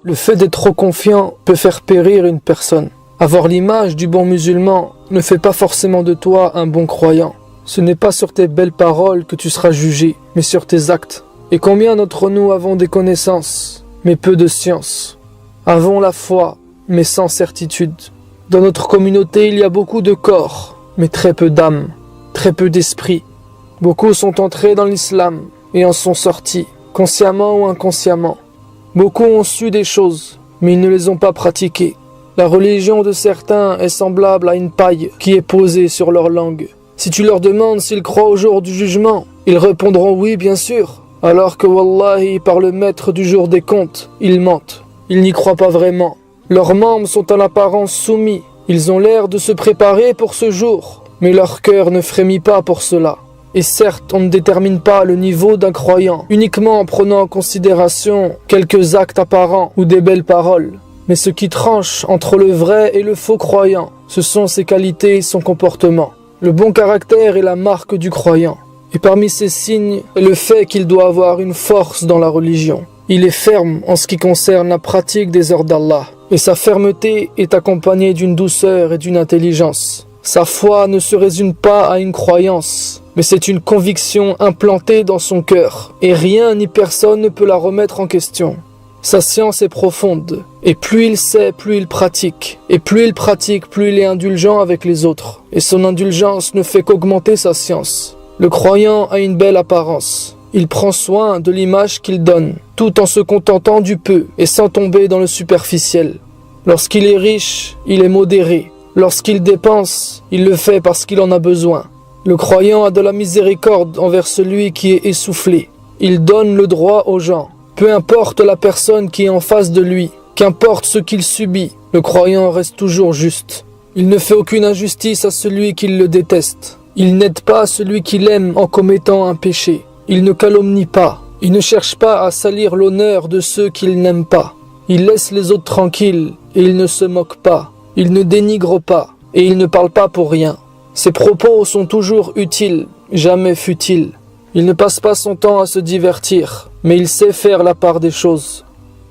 Le fait d'être trop confiant peut faire périr une personne. Avoir l'image du bon musulman ne fait pas forcément de toi un bon croyant. Ce n'est pas sur tes belles paroles que tu seras jugé, mais sur tes actes. Et combien d'entre nous avons des connaissances, mais peu de science? Avons la foi, mais sans certitude. Dans notre communauté, il y a beaucoup de corps, mais très peu d'âme, très peu d'esprit. Beaucoup sont entrés dans l'islam et en sont sortis, consciemment ou inconsciemment. Beaucoup ont su des choses, mais ils ne les ont pas pratiquées. La religion de certains est semblable à une paille qui est posée sur leur langue. Si tu leur demandes s'ils croient au jour du jugement, ils répondront oui, bien sûr. Alors que wallahi, par le maître du jour des comptes, ils mentent. Ils n'y croient pas vraiment. Leurs membres sont en apparence soumis. Ils ont l'air de se préparer pour ce jour, mais leur cœur ne frémit pas pour cela. Et certes, on ne détermine pas le niveau d'un croyant uniquement en prenant en considération quelques actes apparents ou des belles paroles. Mais ce qui tranche entre le vrai et le faux croyant, ce sont ses qualités et son comportement. Le bon caractère est la marque du croyant. Et parmi ces signes est le fait qu'il doit avoir une force dans la religion. Il est ferme en ce qui concerne la pratique des ordres d'Allah. Et sa fermeté est accompagnée d'une douceur et d'une intelligence. Sa foi ne se résume pas à une croyance, mais c'est une conviction implantée dans son cœur. Et rien ni personne ne peut la remettre en question. Sa science est profonde, et plus il sait, plus il pratique. Et plus il pratique, plus il est indulgent avec les autres. Et son indulgence ne fait qu'augmenter sa science. Le croyant a une belle apparence. Il prend soin de l'image qu'il donne, tout en se contentant du peu et sans tomber dans le superficiel. Lorsqu'il est riche, il est modéré. Lorsqu'il dépense, il le fait parce qu'il en a besoin. Le croyant a de la miséricorde envers celui qui est essoufflé. Il donne le droit aux gens. Peu importe la personne qui est en face de lui, qu'importe ce qu'il subit, le croyant reste toujours juste. Il ne fait aucune injustice à celui qui le déteste. Il n'aide pas celui qu'il aime en commettant un péché. Il ne calomnie pas. Il ne cherche pas à salir l'honneur de ceux qu'il n'aime pas. Il laisse les autres tranquilles et il ne se moque pas. Il ne dénigre pas et il ne parle pas pour rien. Ses propos sont toujours utiles, jamais futiles. Il ne passe pas son temps à se divertir, mais il sait faire la part des choses.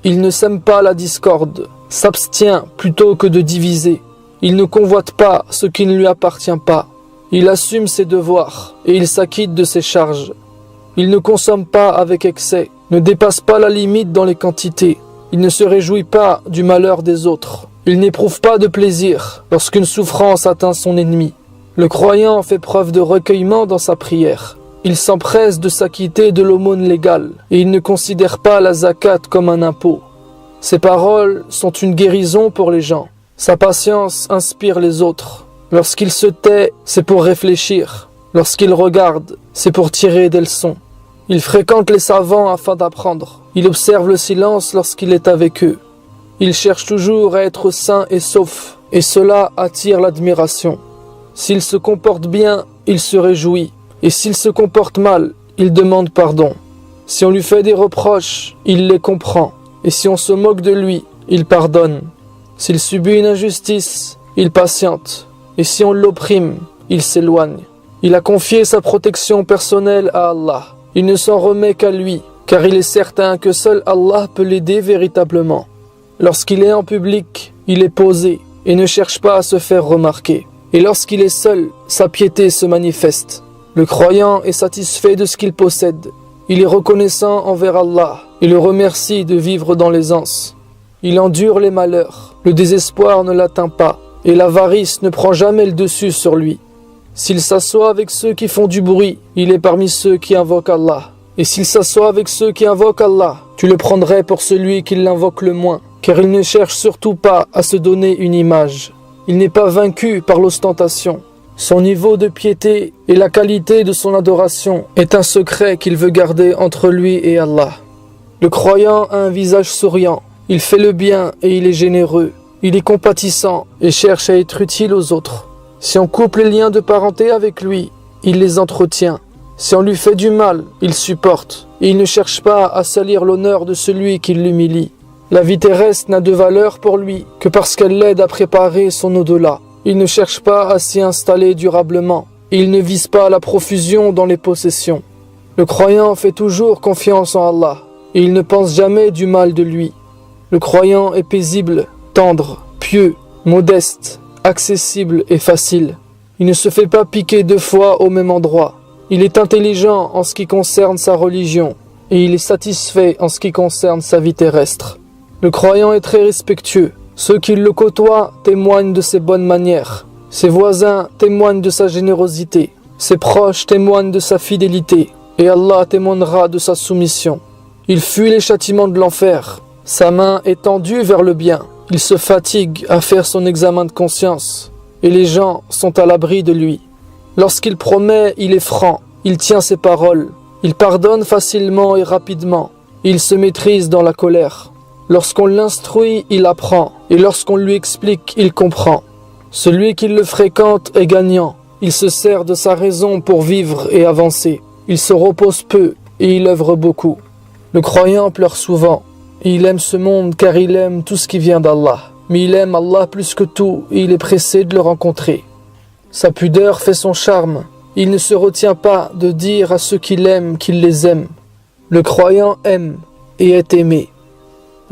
Il ne sème pas la discorde, s'abstient plutôt que de diviser. Il ne convoite pas ce qui ne lui appartient pas. Il assume ses devoirs et il s'acquitte de ses charges. Il ne consomme pas avec excès, ne dépasse pas la limite dans les quantités. Il ne se réjouit pas du malheur des autres. Il n'éprouve pas de plaisir lorsqu'une souffrance atteint son ennemi. Le croyant fait preuve de recueillement dans sa prière. Il s'empresse de s'acquitter de l'aumône légale et il ne considère pas la zakat comme un impôt. Ses paroles sont une guérison pour les gens. Sa patience inspire les autres. Lorsqu'il se tait, c'est pour réfléchir. Lorsqu'il regarde, c'est pour tirer des leçons. Il fréquente les savants afin d'apprendre. Il observe le silence lorsqu'il est avec eux. Il cherche toujours à être sain et sauf, et cela attire l'admiration. S'il se comporte bien, il se réjouit, et s'il se comporte mal, il demande pardon. Si on lui fait des reproches, il les comprend, et si on se moque de lui, il pardonne. S'il subit une injustice, il patiente, et si on l'opprime, il s'éloigne. Il a confié sa protection personnelle à Allah. Il ne s'en remet qu'à lui, car il est certain que seul Allah peut l'aider véritablement. Lorsqu'il est en public, il est posé et ne cherche pas à se faire remarquer. Et lorsqu'il est seul, sa piété se manifeste. Le croyant est satisfait de ce qu'il possède. Il est reconnaissant envers Allah et le remercie de vivre dans l'aisance. Il endure les malheurs, le désespoir ne l'atteint pas, et l'avarice ne prend jamais le dessus sur lui. S'il s'assoit avec ceux qui font du bruit, il est parmi ceux qui invoquent Allah. Et s'il s'assoit avec ceux qui invoquent Allah, tu le prendrais pour celui qui l'invoque le moins, car il ne cherche surtout pas à se donner une image. Il n'est pas vaincu par l'ostentation. Son niveau de piété et la qualité de son adoration est un secret qu'il veut garder entre lui et Allah. Le croyant a un visage souriant, il fait le bien et il est généreux, il est compatissant et cherche à être utile aux autres. Si on coupe les liens de parenté avec lui, il les entretient. Si on lui fait du mal, il supporte, et il ne cherche pas à salir l'honneur de celui qui l'humilie. La vie terrestre n'a de valeur pour lui que parce qu'elle l'aide à préparer son au-delà. Il ne cherche pas à s'y installer durablement, et il ne vise pas la profusion dans les possessions. Le croyant fait toujours confiance en Allah, et il ne pense jamais du mal de lui. Le croyant est paisible, tendre, pieux, modeste, accessible et facile. Il ne se fait pas piquer 2 fois au même endroit. Il est intelligent en ce qui concerne sa religion et il est satisfait en ce qui concerne sa vie terrestre. Le croyant est très respectueux. Ceux qui le côtoient témoignent de ses bonnes manières. Ses voisins témoignent de sa générosité. Ses proches témoignent de sa fidélité. Et Allah témoignera de sa soumission. Il fuit les châtiments de l'enfer. Sa main est tendue vers le bien. Il se fatigue à faire son examen de conscience. Et les gens sont à l'abri de lui. Lorsqu'il promet, il est franc. Il tient ses paroles. Il pardonne facilement et rapidement. Il se maîtrise dans la colère. Lorsqu'on l'instruit, il apprend. Et lorsqu'on lui explique, il comprend. Celui qui le fréquente est gagnant. Il se sert de sa raison pour vivre et avancer. Il se repose peu et il œuvre beaucoup. Le croyant pleure souvent. Et il aime ce monde car il aime tout ce qui vient d'Allah. Mais il aime Allah plus que tout et il est pressé de le rencontrer. Sa pudeur fait son charme. Il ne se retient pas de dire à ceux qu'il aime qu'il les aime. Le croyant aime et est aimé.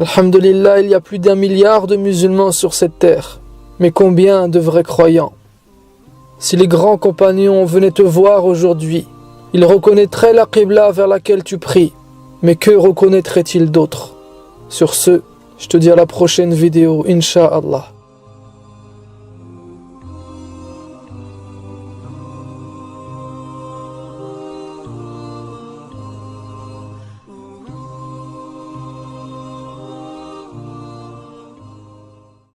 Alhamdulillah, il y a plus d'1 milliard de musulmans sur cette terre. Mais combien de vrais croyants? Si les grands compagnons venaient te voir aujourd'hui, ils reconnaîtraient la Qibla vers laquelle tu pries. Mais que reconnaîtraient-ils d'autres? Sur ce, je te dis à la prochaine vidéo, Inch'Allah.